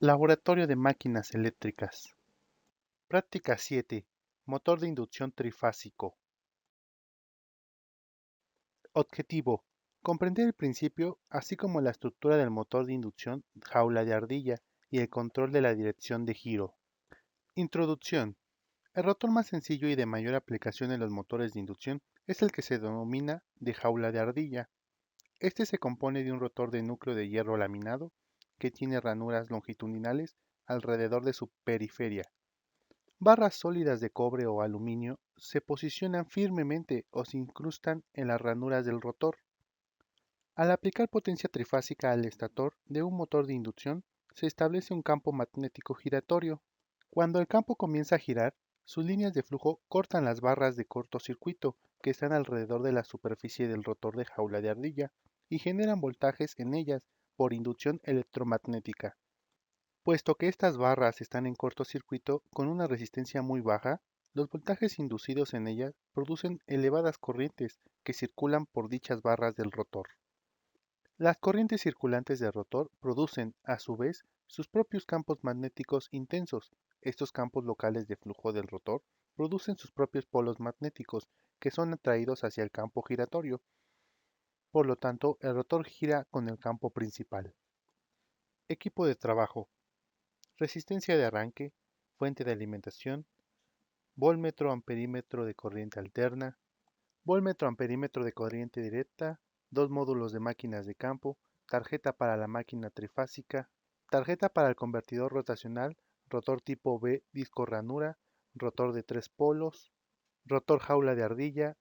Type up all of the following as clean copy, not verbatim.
Laboratorio de máquinas eléctricas. Práctica 7. Motor de inducción trifásico. Objetivo: comprender el principio, así como la estructura del motor de inducción jaula de ardilla y el control de la dirección de giro. Introducción. El rotor más sencillo y de mayor aplicación en los motores de inducción es el que se denomina de jaula de ardilla. Este se compone de un rotor de núcleo de hierro laminado que tiene ranuras longitudinales alrededor de su periferia. Barras sólidas de cobre o aluminio se posicionan firmemente o se incrustan en las ranuras del rotor. Al aplicar potencia trifásica al estator de un motor de inducción, se establece un campo magnético giratorio. Cuando el campo comienza a girar, sus líneas de flujo cortan las barras de cortocircuito que están alrededor de la superficie del rotor de jaula de ardilla y generan voltajes en ellas por inducción electromagnética. Puesto que estas barras están en cortocircuito con una resistencia muy baja, los voltajes inducidos en ellas producen elevadas corrientes que circulan por dichas barras del rotor. Las corrientes circulantes del rotor producen, a su vez, sus propios campos magnéticos intensos. Estos campos locales de flujo del rotor producen sus propios polos magnéticos, que son atraídos hacia el campo giratorio. Por lo tanto, el rotor gira con el campo principal. Equipo de trabajo: resistencia de arranque, fuente de alimentación, voltmetro amperímetro de corriente alterna, voltmetro amperímetro de corriente directa, dos módulos de máquinas de campo, tarjeta para la máquina trifásica, tarjeta para el convertidor rotacional, rotor tipo B disco ranura, rotor de 3 polos, rotor jaula de ardilla,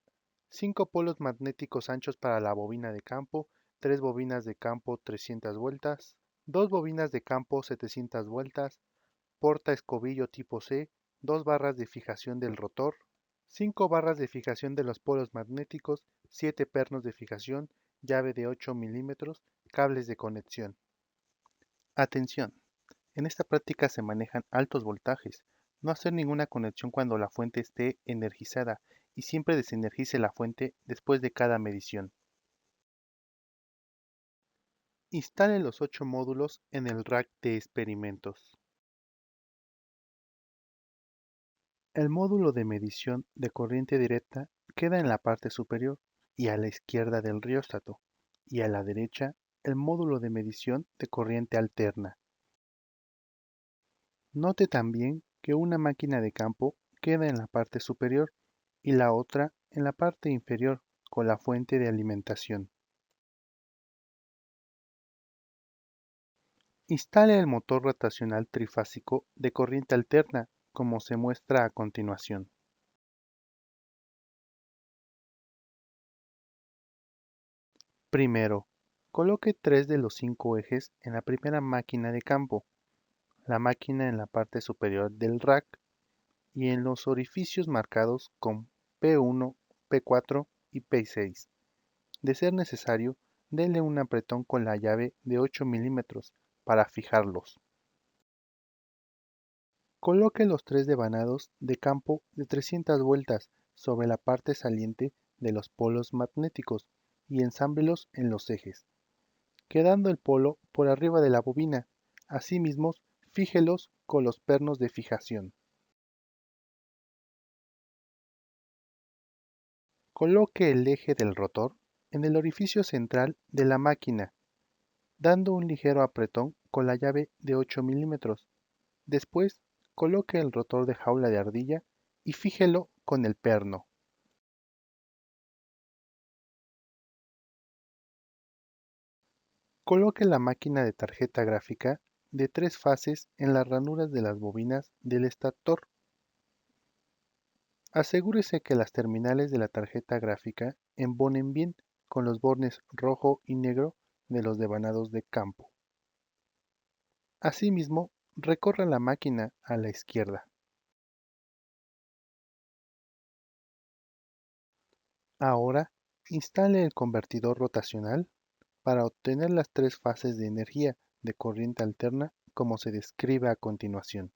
5 polos magnéticos anchos para la bobina de campo, 3 bobinas de campo 300 vueltas, 2 bobinas de campo 700 vueltas, porta escobillo tipo C, 2 barras de fijación del rotor, 5 barras de fijación de los polos magnéticos, 7 pernos de fijación, llave de 8 milímetros, cables de conexión. Atención: en esta práctica se manejan altos voltajes. No hacer ninguna conexión cuando la fuente esté energizada y siempre desenergice la fuente después de cada medición. Instale los 8 módulos en el rack de experimentos. El módulo de medición de corriente directa queda en la parte superior y a la izquierda del rióstato, y a la derecha el módulo de medición de corriente alterna. Note también que una máquina de campo queda en la parte superior y la otra en la parte inferior con la fuente de alimentación. Instale el motor rotacional trifásico de corriente alterna como se muestra a continuación. Primero, coloque 3 de los 5 ejes en la primera máquina de campo, la máquina en la parte superior del rack y en los orificios marcados con P1, P4 y P6. De ser necesario, denle un apretón con la llave de 8 milímetros para fijarlos. Coloque los 3 devanados de campo de 300 vueltas sobre la parte saliente de los polos magnéticos y ensámblelos en los ejes, quedando el polo por arriba de la bobina. Asimismo, fíjelos con los pernos de fijación. Coloque el eje del rotor en el orificio central de la máquina, dando un ligero apretón con la llave de 8 milímetros. Después, coloque el rotor de jaula de ardilla y fíjelo con el perno. Coloque la máquina de tarjeta gráfica de 3 fases en las ranuras de las bobinas del estator. Asegúrese que las terminales de la tarjeta gráfica embonen bien con los bornes rojo y negro de los devanados de campo. Asimismo, recorra la máquina a la izquierda. Ahora, instale el convertidor rotacional para obtener las 3 fases de energía de corriente alterna como se describe a continuación.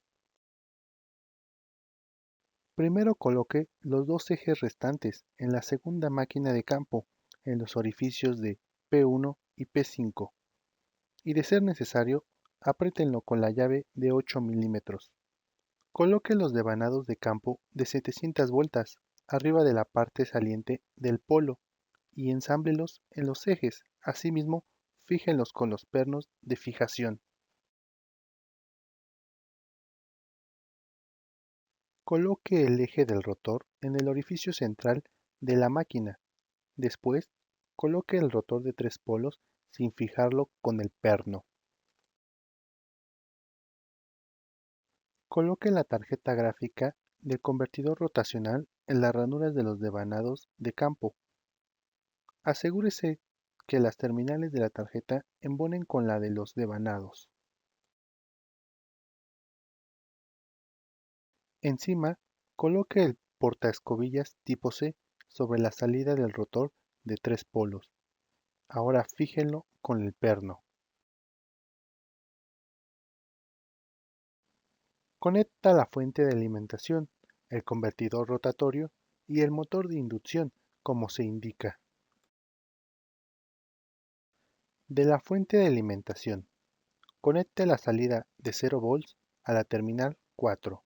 Primero coloque los 2 ejes restantes en la segunda máquina de campo en los orificios de P1 y P5 y de ser necesario Apriétenlo con la llave de 8 milímetros. Coloque los devanados de campo de 700 vueltas arriba de la parte saliente del polo y ensámblelos en los ejes. Asimismo, fíjenlos con los pernos de fijación. Coloque el eje del rotor en el orificio central de la máquina. Después, coloque el rotor de 3 polos sin fijarlo con el perno. Coloque la tarjeta gráfica del convertidor rotacional en las ranuras de los devanados de campo. Asegúrese que las terminales de la tarjeta embonen con la de los devanados. Encima, coloque el portaescobillas tipo C sobre la salida del rotor de 3 polos. Ahora fíjenlo con el perno. Conecta la fuente de alimentación, el convertidor rotatorio y el motor de inducción, como se indica. De la fuente de alimentación, conecte la salida de 0 volts a la terminal 4,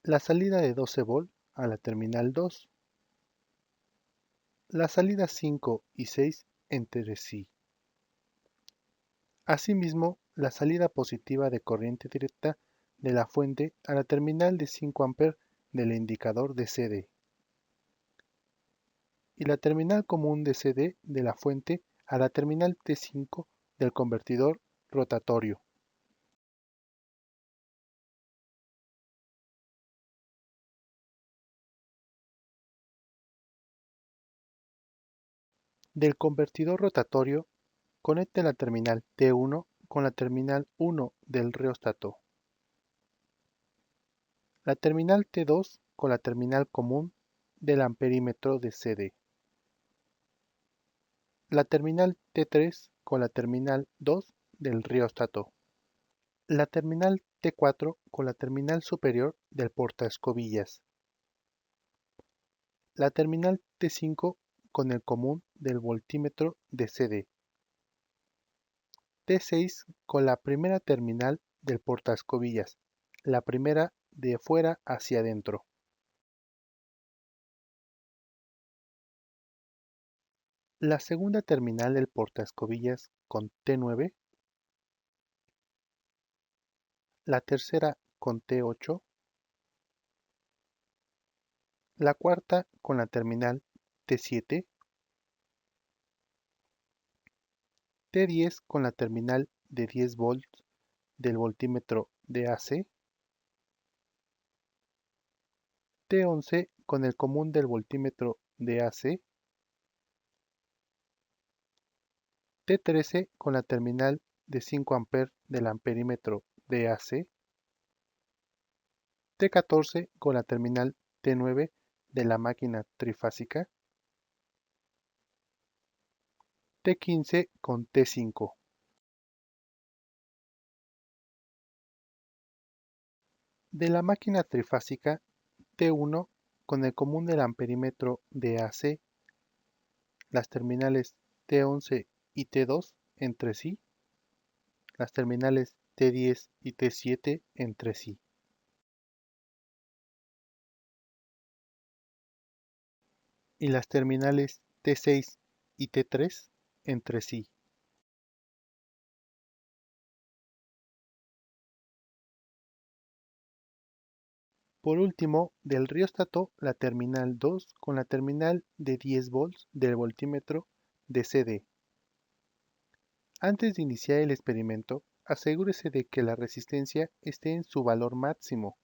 la salida de 12 volts a la terminal 2, la salida 5 y 6 entre sí. Asimismo, la salida positiva de corriente directa de la fuente a la terminal de 5 A del indicador de CD y la terminal común de CD de la fuente a la terminal T5 del convertidor rotatorio. Del convertidor rotatorio, conecte la terminal T1 con la terminal 1 del reóstato, la terminal T2 con la terminal común del amperímetro de CD, la terminal T3 con la terminal 2 del rióstato, la terminal T4 con la terminal superior del portaescobillas, la terminal T5 con el común del voltímetro de CD, T6 con la primera terminal del portaescobillas, la primera de fuera hacia adentro. La segunda terminal del portaescobillas con T9, la tercera con T8, la cuarta con la terminal T7, T10 con la terminal de 10 volts del voltímetro de AC, T11 con el común del voltímetro de AC, T13 con la terminal de 5 A del amperímetro de AC, T14 con la terminal T9 de la máquina trifásica, T15 con T5. De la máquina trifásica, T1 con el común del amperímetro de AC, las terminales T11 y T2 entre sí, las terminales T10 y T7 entre sí, y las terminales T6 y T3 entre sí. Por último, del rióstato, la terminal 2 con la terminal de 10 volts del voltímetro de CD. Antes de iniciar el experimento, asegúrese de que la resistencia esté en su valor máximo.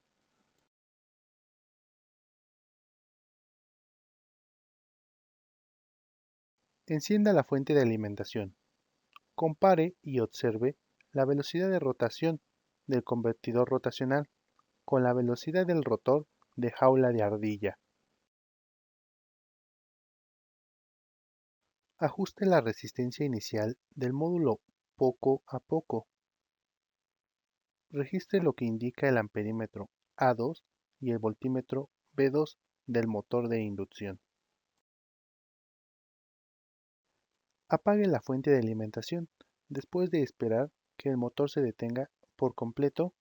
Encienda la fuente de alimentación. Compare y observe la velocidad de rotación del convertidor rotacional con la velocidad del rotor de jaula de ardilla. Ajuste la resistencia inicial del módulo poco a poco. Registre lo que indica el amperímetro A2 y el voltímetro B2 del motor de inducción. Apague la fuente de alimentación Después de esperar que el motor se detenga por completo,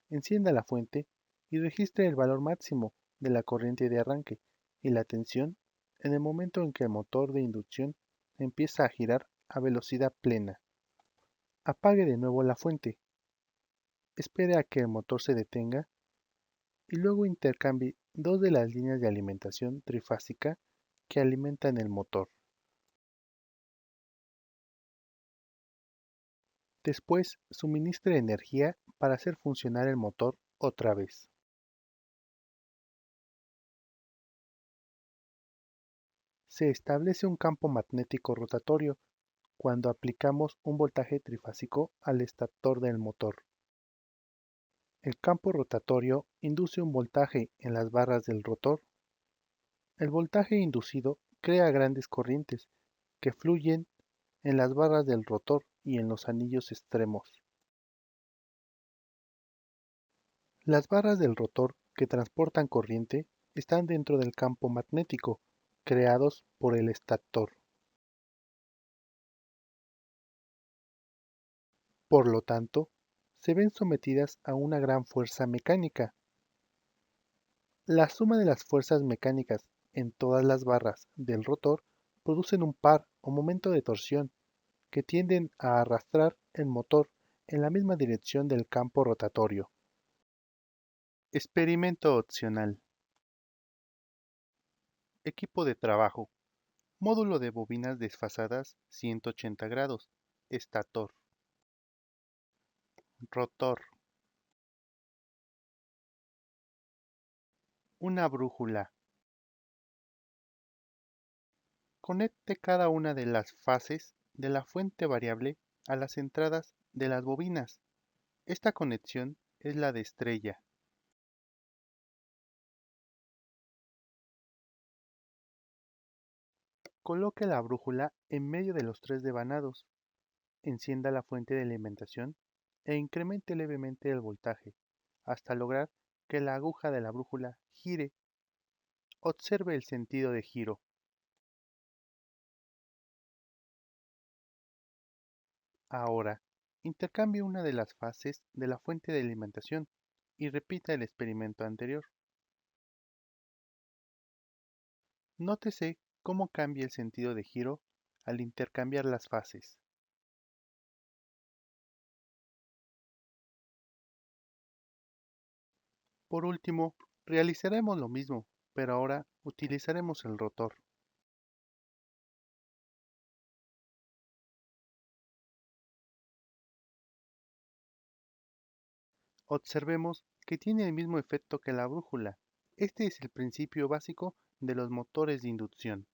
encienda la fuente y registre el valor máximo de la corriente de arranque y la tensión en el momento en que el motor de inducción empieza a girar a velocidad plena. Apague de nuevo la fuente, espere a que el motor se detenga y luego intercambie dos de las líneas de alimentación trifásica que alimentan el motor. Después, suministre energía para hacer funcionar el motor otra vez. Se establece un campo magnético rotatorio cuando aplicamos un voltaje trifásico al estator del motor. El campo rotatorio induce un voltaje en las barras del rotor. El voltaje inducido crea grandes corrientes que fluyen en las barras del rotor y en los anillos extremos. Las barras del rotor que transportan corriente están dentro del campo magnético creados por el estator. Por lo tanto, se ven sometidas a una gran fuerza mecánica. La suma de las fuerzas mecánicas en todas las barras del rotor producen un par o momento de torsión que tienden a arrastrar el motor en la misma dirección del campo rotatorio. Experimento opcional. Equipo de trabajo. Módulo de bobinas desfasadas 180 grados. Estator. Rotor. Una brújula. Conecte cada una de las fases de la fuente variable a las entradas de las bobinas. Esta conexión es la de estrella. Coloque la brújula en medio de los tres devanados. Encienda la fuente de alimentación e incremente levemente el voltaje hasta lograr que la aguja de la brújula gire. Observe el sentido de giro. Ahora, intercambie una de las fases de la fuente de alimentación y repita el experimento anterior. Nótese cómo cambia el sentido de giro al intercambiar las fases. Por último, realizaremos lo mismo, pero ahora utilizaremos el rotor. Observemos que tiene el mismo efecto que la brújula. Este es el principio básico de los motores de inducción.